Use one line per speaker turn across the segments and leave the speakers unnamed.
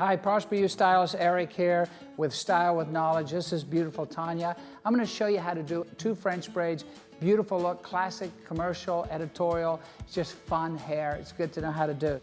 Hi, Prosper You Stylist Eric here with Style with Knowledge. This is beautiful Tanya. I'm going to show you how to do 2 French braids. Beautiful look, classic, commercial, editorial. It's just fun hair. It's good to know how to do.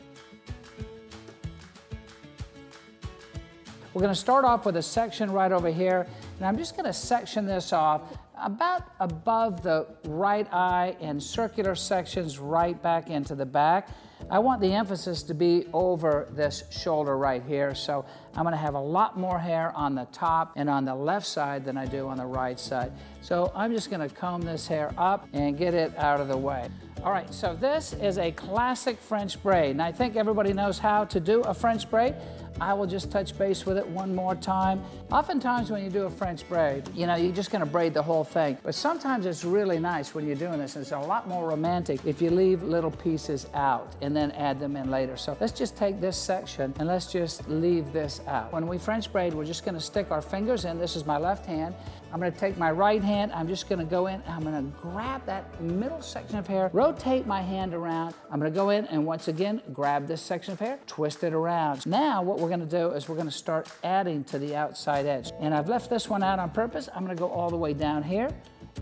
We're going to start off with a section right over here, and I'm just going to section this off about above the right eye and circular sections right back into the back. I want the emphasis to be over this shoulder right here, so I'm going to have a lot more hair on the top and on the left side than I do on the right side. So I'm just going to comb this hair up and get it out of the way. All right, so this is a classic French braid, and I think everybody knows how to do a French braid. I will just touch base with it one more time. Oftentimes when you do a French braid, you know, you're just gonna braid the whole thing. But sometimes it's really nice when you're doing this, and it's a lot more romantic if you leave little pieces out and then add them in later. So let's just take this section and let's just leave this out. When we French braid, we're just gonna stick our fingers in. This is my left hand. I'm gonna take my right hand, I'm just gonna go in, and I'm gonna grab that middle section of hair, rotate my hand around. I'm gonna go in and once again, grab this section of hair, twist it around. Now what we're gonna do is we're gonna start adding to the outside edge. And I've left this one out on purpose. I'm gonna go all the way down here,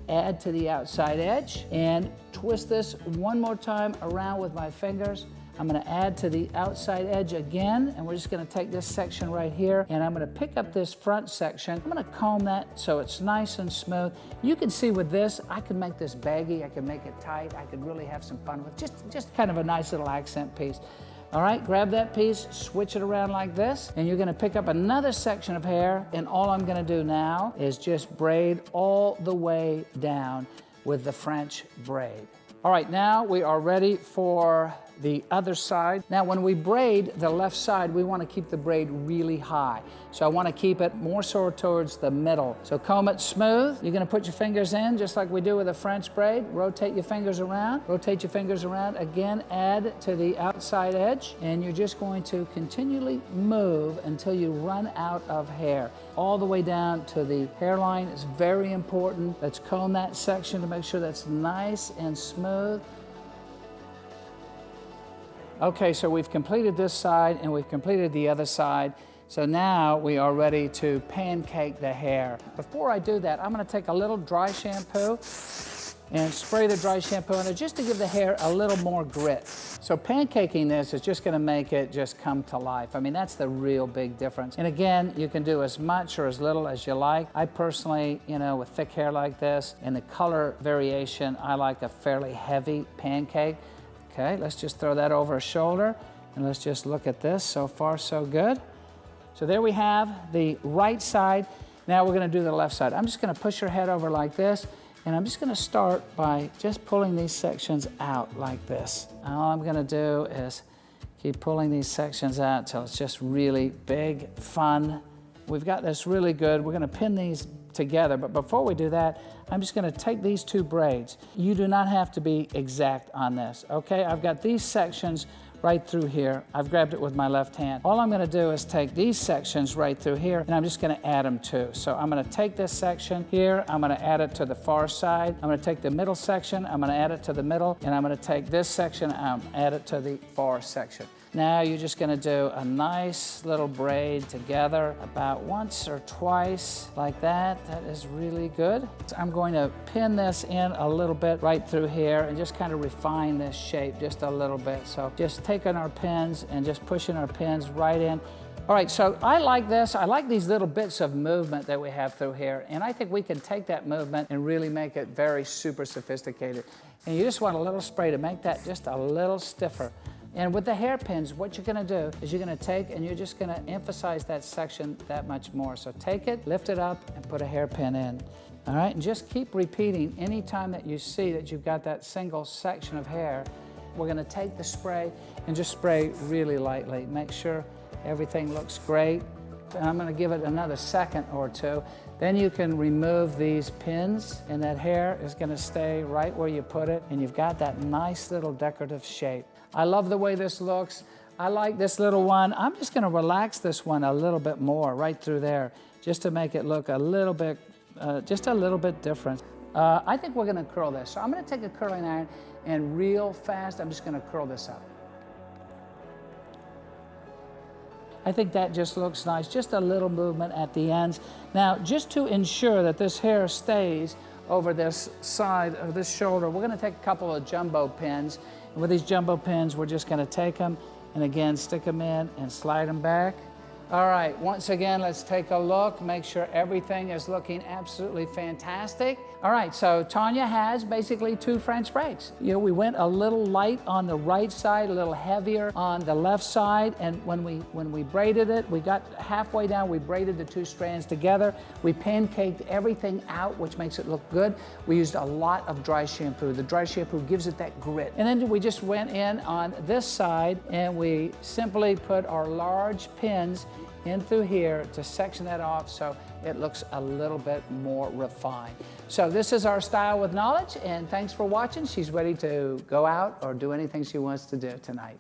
add to the outside edge, and twist this one more time around with my fingers. I'm gonna add to the outside edge again, and we're just gonna take this section right here, and I'm gonna pick up this front section. I'm gonna comb that so it's nice and smooth. You can see with this, I can make this baggy, I can make it tight, I could really have some fun with just kind of a nice little accent piece. All right, grab that piece, switch it around like this, and you're gonna pick up another section of hair, and all I'm gonna do now is just braid all the way down with the French braid. All right, now we are ready for the other side. Now, when we braid the left side, we want to keep the braid really high. So I want to keep it more so towards the middle. So comb it smooth. You're going to put your fingers in just like we do with a French braid. Rotate your fingers around. Rotate your fingers around. Again, add to the outside edge. And you're just going to continually move until you run out of hair. All the way down to the hairline is very important. Let's comb that section to make sure that's nice and smooth. Okay, so we've completed this side and we've completed the other side. So now we are ready to pancake the hair. Before I do that, I'm gonna take a little dry shampoo and spray the dry shampoo in it just to give the hair a little more grit. So pancaking this is just gonna make it just come to life. I mean, that's the real big difference. And again, you can do as much or as little as you like. I personally, you know, with thick hair like this and the color variation, I like a fairly heavy pancake. Okay, let's just throw that over our shoulder and let's just look at this. So far, so good. So there we have the right side. Now we're gonna do the left side. I'm just gonna push your head over like this, and I'm just gonna start by just pulling these sections out like this. And all I'm gonna do is keep pulling these sections out till it's just really big, fun. We've got this really good. We're gonna pin these together, but before we do that, I'm just gonna take these 2 braids. You do not have to be exact on this, okay? I've got these sections right through here. I've grabbed it with my left hand. All I'm gonna do is take these sections right through here, and I'm just gonna add them too. So I'm gonna take this section here, I'm gonna add it to the far side. I'm gonna take the middle section, I'm gonna add it to the middle, and I'm gonna take this section, add it to the far section. Now you're just gonna do a nice little braid together about once or twice like that. That is really good. I'm going to pin this in a little bit right through here and just kind of refine this shape just a little bit. So just taking our pins and just pushing our pins right in. All right, so I like this. I like these little bits of movement that we have through here, and I think we can take that movement and really make it very super sophisticated. And you just want a little spray to make that just a little stiffer. And with the hairpins, what you're gonna do is you're gonna take and you're just gonna emphasize that section that much more. So take it, lift it up, and put a hairpin in. All right, and just keep repeating anytime that you see that you've got that single section of hair. We're gonna take the spray and just spray really lightly. Make sure everything looks great. And I'm gonna give it another second or 2. Then you can remove these pins, and that hair is gonna stay right where you put it, and you've got that nice little decorative shape. I love the way this looks. I like this little one. I'm just gonna relax this one a little bit more right through there, just to make it look a little bit, just a little bit different. I think we're gonna curl this. So I'm gonna take a curling iron and real fast, I'm just gonna curl this up. I think that just looks nice. Just a little movement at the ends. Now, just to ensure that this hair stays over this side of this shoulder, we're gonna take a couple of jumbo pins. And with these jumbo pins, we're just gonna take them and again, stick them in and slide them back. All right, once again, let's take a look, make sure everything is looking absolutely fantastic. All right, so Tanya has basically 2 French braids. You know, we went a little light on the right side, a little heavier on the left side, and when we braided it, we got halfway down, we braided the 2 strands together. We pancaked everything out, which makes it look good. We used a lot of dry shampoo. The dry shampoo gives it that grit. And then we just went in on this side, and we simply put our large pins in through here to section that off so it looks a little bit more refined. So this is our style with knowledge, and thanks for watching. She's ready to go out or do anything she wants to do tonight.